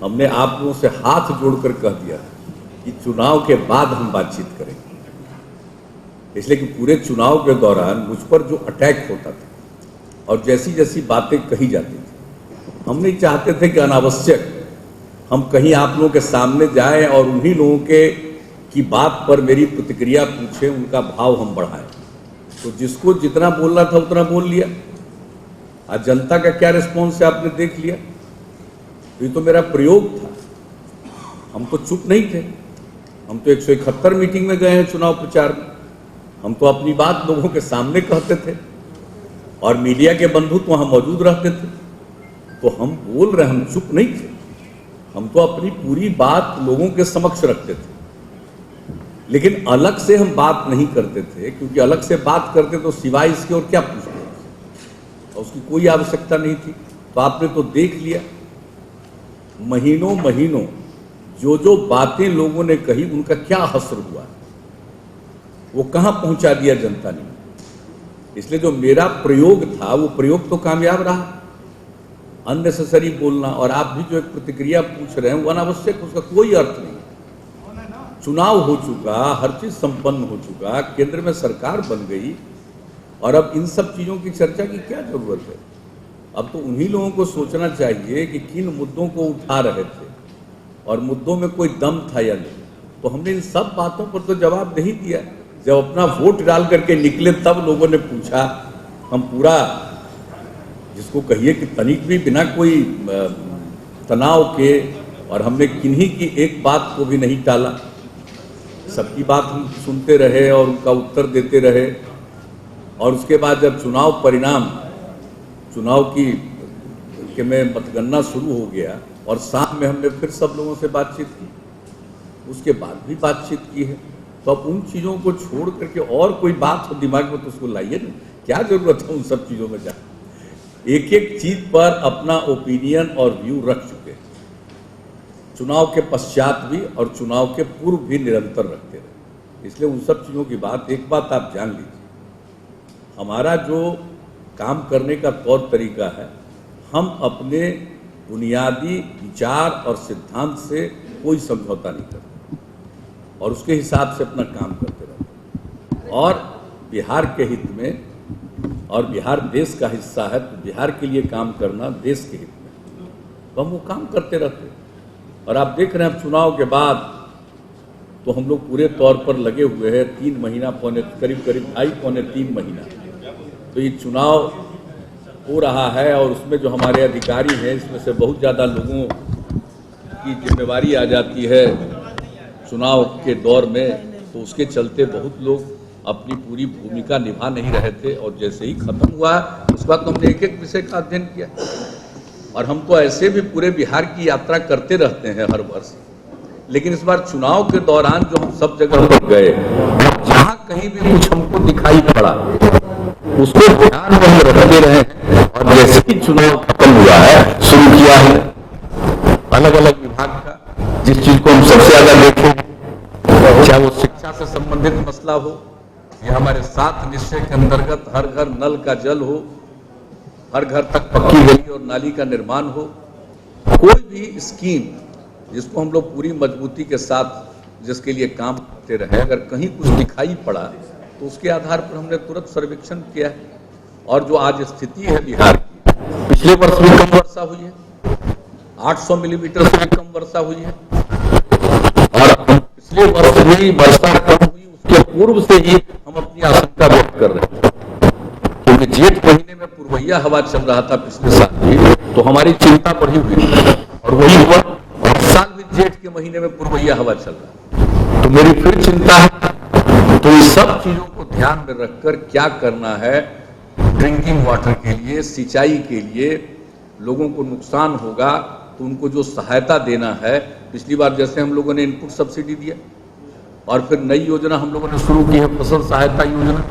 हमने आप लोगों से हाथ जोड़कर कह दिया कि चुनाव के बाद हम बातचीत करेंगे, इसलिए कि पूरे चुनाव के दौरान मुझ पर जो अटैक होता था और जैसी जैसी बातें कही जाती थी, हम नहीं चाहते थे कि अनावश्यक हम कहीं आप लोगों के सामने जाएं और उन्हीं लोगों के की बात पर मेरी प्रतिक्रिया पूछें, उनका भाव हम बढ़ाएं। तो जिसको जितना बोलना था उतना बोल लिया। आज जनता का क्या रिस्पॉन्स है आपने देख लिया। तो ये तो मेरा प्रयोग था, हम तो चुप नहीं थे। हम तो 171 मीटिंग में गए हैं चुनाव प्रचार में। हम तो अपनी बात लोगों के सामने कहते थे और मीडिया के बंधु तो वहां मौजूद रहते थे। तो हम बोल रहे, हम चुप नहीं थे। हम तो अपनी पूरी बात लोगों के समक्ष रखते थे, लेकिन अलग से हम बात नहीं करते थे, क्योंकि अलग से बात करते तो सिवाय इसके और क्या पूछते, और उसकी कोई आवश्यकता नहीं थी। तो आपने तो देख लिया, महीनों महीनों जो जो बातें लोगों ने कही उनका क्या असर हुआ, वो कहां पहुंचा दिया जनता ने। इसलिए जो मेरा प्रयोग था वो प्रयोग तो कामयाब रहा। अननेसेसरी बोलना और आप भी जो एक प्रतिक्रिया पूछ रहे हैं वो अनावश्यक, उसका कोई अर्थ नहीं। चुनाव हो चुका, हर चीज संपन्न हो चुका, केंद्र में सरकार बन गई, और अब इन सब चीजों की चर्चा की क्या जरूरत है। अब तो उन्हीं लोगों को सोचना चाहिए कि किन मुद्दों को उठा रहे थे और मुद्दों में कोई दम था या नहीं। तो हमने इन सब बातों पर तो जवाब नहीं दिया। जब अपना वोट डाल करके निकले तब लोगों ने पूछा। हम पूरा, जिसको कहिए कि तनिक भी बिना कोई तनाव के, और हमने किन्हीं की एक बात को भी नहीं टाला, सबकी बात हम सुनते रहे और उनका उत्तर देते रहे। और उसके बाद जब चुनाव परिणाम, चुनाव की में मतगणना शुरू हो गया और शाम में हमने फिर सब लोगों से बातचीत की, उसके बाद भी बातचीत की है। तो अब उन चीज़ों को छोड़ करके और कोई बात हो दिमाग में तो उसको लाइए ना, क्या जरूरत है उन सब चीज़ों में जाए। एक एक चीज पर अपना ओपिनियन और व्यू रख चुके हैं, चुनाव के पश्चात भी और चुनाव के पूर्व भी निरंतर रखते रहे। इसलिए उन सब चीज़ों की बात, एक बात आप जान लीजिए, हमारा जो काम करने का तौर तरीका है, हम अपने बुनियादी विचार और सिद्धांत से कोई समझौता नहीं करते और उसके हिसाब से अपना काम करते रहते। और बिहार के हित में, और बिहार देश का हिस्सा है, तो बिहार के लिए काम करना देश के हित में, तो हम वो काम करते रहते। और आप देख रहे हैं चुनाव के बाद तो हम लोग पूरे तौर पर लगे हुए हैं। 3 महीना, करीब 2.5-3 महीना तो ये चुनाव हो रहा है, और उसमें जो हमारे अधिकारी हैं, इसमें से बहुत ज़्यादा लोगों की जिम्मेवारी आ जाती है चुनाव के दौर में। तो उसके चलते बहुत लोग अपनी पूरी भूमिका निभा नहीं रहे थे, और जैसे ही खत्म हुआ उस बाद तो हमने एक एक विषय का अध्ययन किया। और हम तो ऐसे भी पूरे बिहार की यात्रा करते रहते हैं हर वर्ष, लेकिन इस बार चुनाव के दौरान जो हम सब जगह पर गए, जहां कहीं भी कुछ हमको दिखाई पड़ा उसको ध्यान में हम रखते रहे हैं। और जैसे ही चुनाव खत्म हुआ है, शुरू किया है अलग अलग विभाग का, जिस चीज को हम सबसे ज्यादा देखें, चाहे वो शिक्षा से संबंधित मसला हो या हमारे 7 निश्चय के अंतर्गत हर घर नल का जल हो, हर घर तक पक्की गली और नाली का निर्माण हो, कोई भी स्कीम जिसको हम लोग पूरी मजबूती के साथ जिसके लिए काम करते रहे, अगर कहीं कुछ दिखाई पड़ा तो उसके आधार पर हमने तुरंत सर्वेक्षण किया है। और जो आज स्थिति है बिहार की, पिछले वर्ष भी कम वर्षा हुई है, 800 मिलीमीटर से भी कम वर्षा हुई है, और पिछले वर्ष में वर्षा कम हुई, उसके पूर्व से ही हम अपनी आशंका व्यक्त कर रहे हैं, क्योंकि जेठ महीने में पूर्वैया हवा चल रहा था पिछले साल भी, तो हमारी चिंता बढ़ी हुई थी, और वही हुआ। और इस साल भी जेठ के महीने में पूर्वैया हवा चल रहा है, तो मेरी फिर चिंता है। तो इन सब चीजों को ध्यान में रखकर क्या करना है, ड्रिंकिंग वाटर के लिए, सिंचाई के लिए, लोगों को नुकसान होगा तो उनको जो सहायता देना है, पिछली बार जैसे हम लोगों ने इनपुट सब्सिडी दिया, और फिर नई योजना हम लोगों ने शुरू की है फसल सहायता योजना,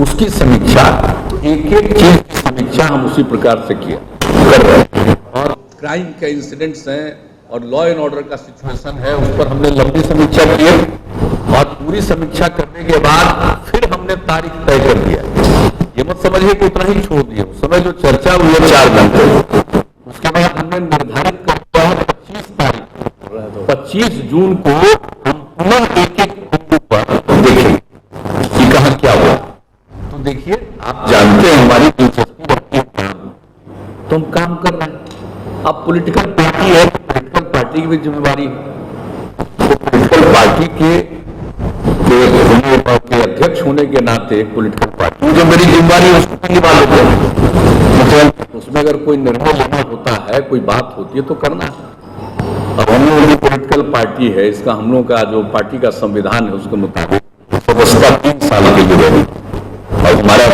उसकी समीक्षा, तो एक एक चीज की समीक्षा हम उसी प्रकार से किया कर रहे हैं। और क्राइम के इंसिडेंट्स हैं और लॉ एंड ऑर्डर का सिचुएशन है, उस पर हमने लंबी समीक्षा की है, और पूरी समीक्षा करने के बाद फिर हमने तारीख तय कर दिया। ये मत समझिए कि उतना ही छोड़ दिया, उस समय जो चर्चा हुई है 4 घंटे, उसके बाद हमने निर्धारित कर दिया है 25 जून को हम पुनः एक एक बिंदु पर देखेंगे कि कहां क्या हुआ। तो देखिए, आप जानते हैं हमारी दिलचस्पी रखती है, तो हम काम कर रहे हैं। अब पॉलिटिकल पार्टी है, पॉलिटिकल पार्टी की भी जिम्मेदारी है। तो पॉलिटिकल पार्टी के अध्यक्ष होने के नाते एक पॉलिटिकल पार्टी जो मेरी जिम्मेदारी है उसको निभा लेते हैं। मतलब उसमें अगर कोई निर्णय लेना होता है, कोई बात होती है तो करना है। अब हम लोगों की पॉलिटिकल पार्टी है, इसका हम लोगों का जो पार्टी का संविधान है उसके मुताबिक सदस्यता 3 साल के लिए रहेगी। और हमारा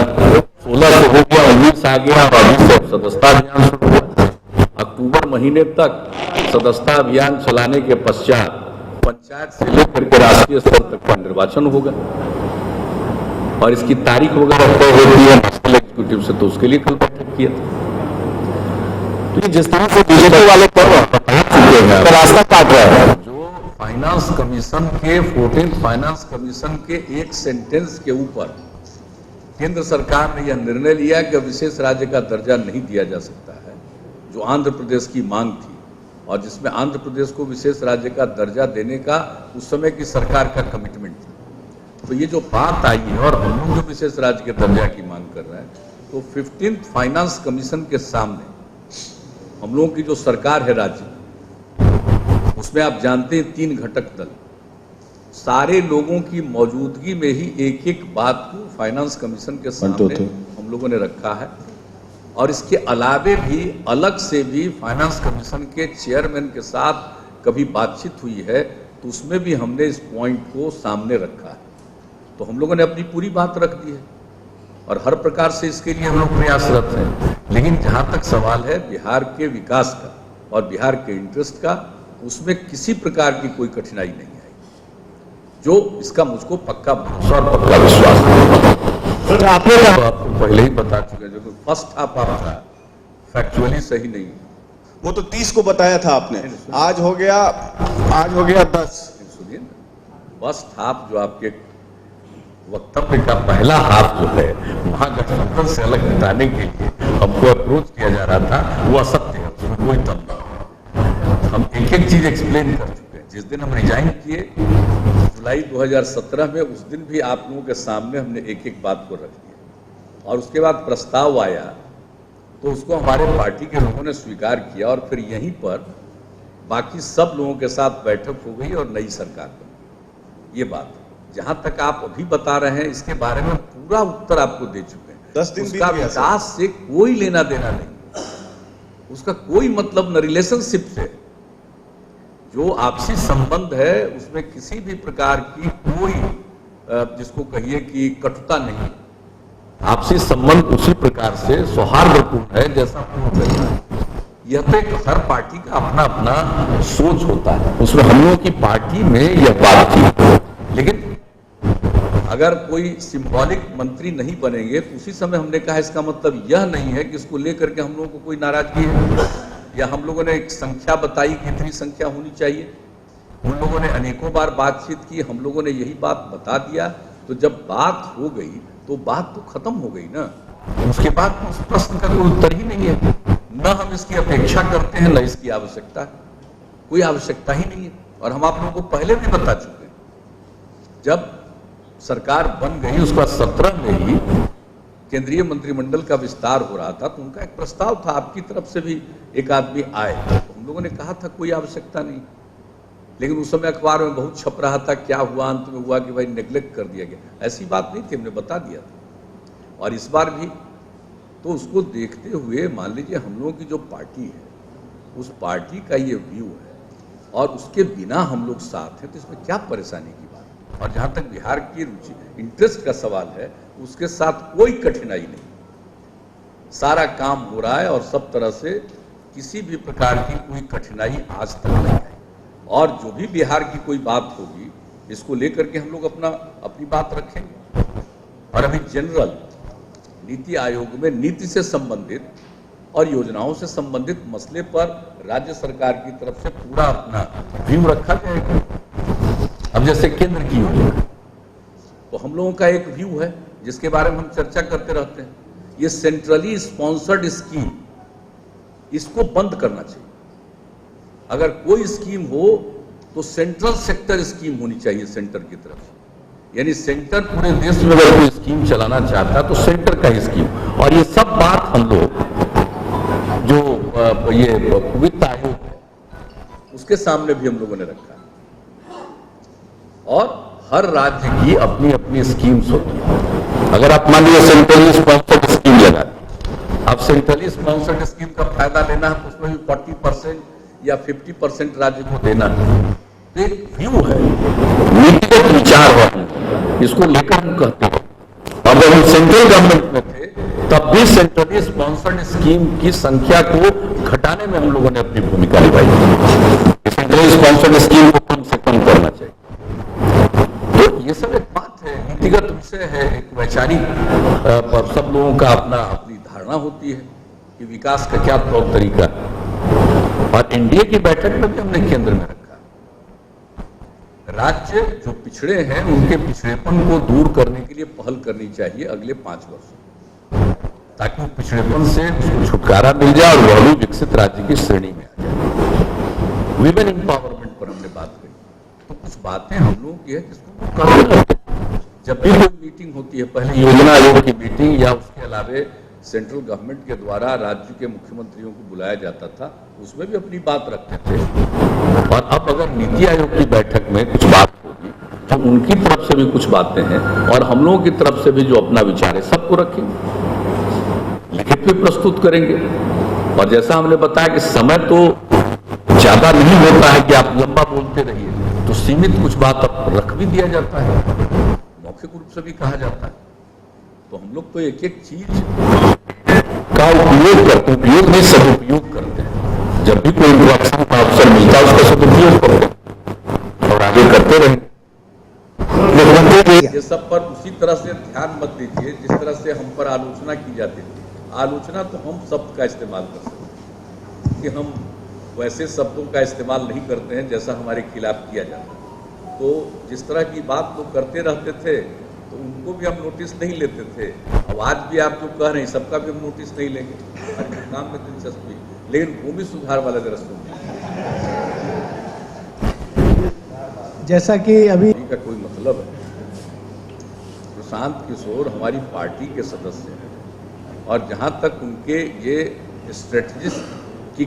16 से हो गया, 19 आ गया और अभी से सदस्यता अभियान शुरू हुआ। अक्टूबर महीने तक सदस्यता अभियान चलाने के पश्चात पंचायत से लेकर के राष्ट्रीय स्तर तक का निर्वाचन होगा और इसकी तारीख वगैरह तय होती है नेशनल एग्जीक्यूटिव से, तो उसके लिए कल बैठक किया था। तो जिस तरह से बीजेपी वाले रास्ता काट रहा है, जो फाइनेंस कमीशन के 14th फाइनेंस कमीशन के एक सेंटेंस के ऊपर केंद्र सरकार ने यह निर्णय लिया कि विशेष राज्य का दर्जा नहीं दिया जा सकता है, जो आंध्र प्रदेश की मांग थी और जिसमें आंध्र प्रदेश को विशेष राज्य का दर्जा देने का उस समय की सरकार का कमिटमेंट था। तो ये जो बात आई है और हम लोग जो विशेष राज्य के दर्जा की मांग कर रहे हैं, तो 15th फाइनेंस कमीशन के सामने हम लोगों की जो सरकार है राज्य, उसमें आप जानते हैं 3 घटक दल, सारे लोगों की मौजूदगी में ही एक एक बात को फाइनेंस कमीशन के सामने हम लोगों ने रखा है। और इसके अलावे भी अलग से भी फाइनेंस कमीशन के चेयरमैन के साथ कभी बातचीत हुई है, तो उसमें भी हमने इस पॉइंट को सामने रखा है। तो हम लोगों ने अपनी पूरी बात रख दी है और हर प्रकार से इसके लिए हम लोग प्रयासरत हैं। लेकिन जहां तक सवाल है बिहार के विकास का और बिहार के इंटरेस्ट का, उसमें किसी प्रकार की कोई कठिनाई नहीं आई, जो इसका मुझको पक्का भरोसा और पक्का विश्वास है। आपने आपको पहले ही बता चुके, जो फर्स्ट हाफ आपका फैक्चुअली सही नहीं है। वो तो 30 को बताया था आपने, आज हो गया 10। सुनिए, फर्स्ट हाफ जो आपके वक्तव्य का पहला हाफ जो है महागठबंधन से अलग हटाने के लिए हमको अप्रोच किया जा रहा था, वो असत्य है, उसमें कोई दम नहीं। हम एक एक चीज एक्सप्लेन कर चुके हैं। जिस दिन हम रिजाइन किए जुलाई 2017 में, उस दिन भी आप लोगों के सामने हमने एक एक बात को रख दिया और उसके बाद प्रस्ताव आया तो उसको हमारे पार्टी के लोगों ने स्वीकार किया और फिर यहीं पर बाकी सब लोगों के साथ बैठक हो गई और नई सरकार बनी। ये बात जहां तक आप अभी बता रहे हैं, इसके बारे में पूरा उत्तर आपको दे चुके हैं। 10 दिन उसका विकास से कोई लेना देना नहीं, उसका कोई मतलब न रिलेशनशिप से। जो आपसी संबंध है उसमें किसी भी प्रकार की कोई जिसको कहिए कि कटुता नहीं। आपसी संबंध उसी प्रकार से सौहार्दपूर्ण है जैसा पूर्ण है। यह तो एक हर पार्टी का अपना अपना सोच होता है, उसमें हम लोगों की पार्टी में यह बात थी। लेकिन अगर कोई सिंबॉलिक मंत्री नहीं बनेंगे तो उसी समय हमने कहा इसका मतलब यह नहीं है कि इसको लेकर के हम लोगों को कोई नाराजगी है, या हम लोगों ने एक संख्या बताई कि इतनी संख्या होनी चाहिए। उन लोगों ने अनेकों बार बातचीत की, हम लोगों ने यही बात बता दिया। तो जब बात हो गई तो बात तो खत्म हो गई ना, उसके बाद उस प्रश्न का कोई उत्तर ही नहीं है। न हम इसकी अपेक्षा करते हैं, न इसकी आवश्यकता है, कोई आवश्यकता ही नहीं है। और हम आप लोगों को पहले भी बता चुके हैं, जब सरकार बन गई उसका 17 में ही केंद्रीय मंत्रिमंडल का विस्तार हो रहा था, तो उनका एक प्रस्ताव था, आपकी तरफ से भी एक आदमी आए, तो हम लोगों ने कहा था कोई आवश्यकता नहीं। लेकिन उस समय अखबार में बहुत छप रहा था, क्या हुआ अंत में हुआ कि भाई नेग्लेक्ट कर दिया गया। ऐसी बात नहीं थी, हमने बता दिया था। और इस बार भी तो उसको देखते हुए मान लीजिए हम लोगों की जो पार्टी है, उस पार्टी का ये व्यू है और उसके बिना हम लोग साथ हैं, तो इसमें क्या परेशानी की बात है। और जहाँ तक बिहार की रुचि इंटरेस्ट का सवाल है, उसके साथ कोई कठिनाई नहीं, सारा काम हो रहा है और सब तरह से किसी भी प्रकार की कोई कठिनाई आज तक नहीं आई। और जो भी बिहार की कोई बात होगी, इसको लेकर के हम लोग अपनी बात रखेंगे। और अभी जनरल नीति आयोग में नीति से संबंधित और योजनाओं से संबंधित मसले पर राज्य सरकार की तरफ से पूरा अपना व्यू रखा जाएगा। अब जैसे केंद्र की योजना, तो हम लोगों का एक व्यू है जिसके बारे में हम चर्चा करते रहते हैं। ये सेंट्रली स्पॉन्सर्ड स्कीम, इसको बंद करना चाहिए। अगर कोई स्कीम हो तो सेंट्रल सेक्टर स्कीम होनी चाहिए सेंटर की तरफ से, यानी सेंटर पूरे देश में अगर कोई स्कीम चलाना चाहता तो सेंटर का ही स्कीम। और ये सब बात हम लोग जो ये वित्त आयोग है उसके सामने भी हम लोगों ने रखा है। और हर राज्य की अपनी अपनी स्कीम्स होती है। अगर आप मान लीजिए सेंट्रली स्पॉन्सर्ड स्कीम लगा दी, अब सेंट्रली स्पॉन्सर्ड स्कीम का फायदा लेना है तो उसमें भी 40% या 50% राज्य को देना है। तो एक व्यू है, नीतिगत विचार है, इसको लेकर हम कहते हैं। और जब हम सेंट्रल गवर्नमेंट में थे तब भी सेंट्रली स्पॉन्सर्ड स्कीम की संख्या को घटाने में हम लोगों ने अपनी भूमिका निभाई। सेंट्रली स्पॉन्सर्ड स्कीम को कम से कम करना चाहिए। तो ये सब एक बात है, नीतिगत विषय है, एक वैचारिक पर सब लोगों का अपनी धारणा होती है कि विकास का क्या तौर तरीका है। और एनडीए की बैठक में भी हमने केंद्र में रखा राज्य जो पिछड़े हैं उनके पिछड़ेपन को दूर करने के लिए पहल करनी चाहिए अगले 5 वर्षों, ताकि पिछड़ेपन से उसको छुटकारा मिल जाए और वह भी विकसित राज्य की श्रेणी में आ जाए। विमेन एम्पावरमेंट पर हमने बात करी, तो कुछ बातें हम लोगों की है जिसको करने लगते हैं। जब भी कोई मीटिंग होती है, पहले योजना आयोग की मीटिंग या उसके अलावे सेंट्रल गवर्नमेंट के द्वारा राज्य के मुख्यमंत्रियों को बुलाया जाता था, उसमें भी अपनी बात रखते थे। और अब अगर नीति आयोग की बैठक में कुछ बात होगी तो उनकी तरफ से भी कुछ बातें हैं और हम लोगों की तरफ से भी जो अपना विचार है सबको रखेंगे, लिखित भी प्रस्तुत करेंगे। और जैसा हमने बताया कि समय तो ज्यादा नहीं होता है कि आप लंबा बोलते रहिए, तो सीमित कुछ बात अब रख भी दिया जाता है, मौखिक रूप से भी कहा जाता है। तो हम लोग तो एक एक चीज का उपयोग करते हैं, उपयोग नहीं सदुपयोग करते हैं। जब भी कोई इंटरेक्शन का अवसर मिलता है उसका सदुपयोग करते हैं और आगे करते रहेंगे। ये सब पर उसी तरह से ध्यान मत दीजिए जिस तरह से हम पर आलोचना की जाती थी। आलोचना तो हम शब्द का इस्तेमाल कर सकते हैं कि हम वैसे शब्दों का इस्तेमाल नहीं करते हैं जैसा हमारे खिलाफ किया जाता है। तो जिस तरह की बात लोग करते रहते थे तो उनको भी हम नोटिस नहीं लेते थे। अब आज भी आप जो कह रहे हैं सबका भी हम नोटिस नहीं लेंगे, हमारे काम में दिलचस्पी, लेकिन भूमि सुधार वाला जरा सुनिए। जैसा कि अभी का कोई मतलब है, प्रशांत किशोर हमारी पार्टी के सदस्य हैं और जहां तक उनके ये स्ट्रेटजिस्ट की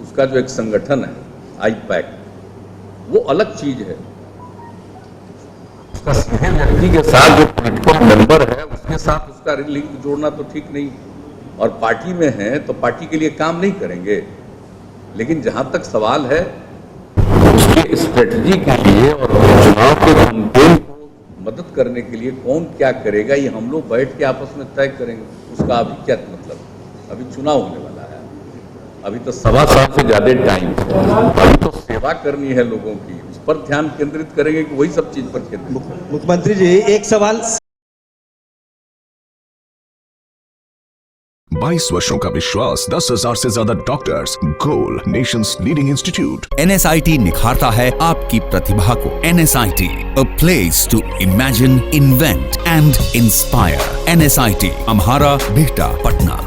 उसका जो एक संगठन है आईपैक, वो अलग चीज है। उसका सीधे व्यक्ति के साथ जो पॉलिटिकल मेंबर है उसके साथ उसका लिंक जोड़ना तो ठीक नहीं, और पार्टी में है तो पार्टी के लिए काम नहीं करेंगे। लेकिन जहां तक सवाल है उसके स्ट्रेटजी के लिए और चुनाव के कैंपेन को मदद करने के लिए कौन क्या करेगा ये हम लोग बैठ के आपस में तय करेंगे। उसका अभी क्या मतलब, अभी चुनाव होने वाला है, अभी तो 1.25 साल से ज्यादा टाइम है, अभी तो सेवा करनी है लोगों की, उस पर ध्यान केंद्रित करेंगे कि वही सब चीज पर केंद्रित। मुख्यमंत्री जी एक सवाल। 22 वर्षों का विश्वास, 10,000 से ज्यादा डॉक्टर्स, गोल नेशंस लीडिंग इंस्टीट्यूट। NSIT निखारता है आपकी प्रतिभा को। NSIT, a place to imagine, invent and inspire. NSIT, अम्हारा, Bihta, Patna.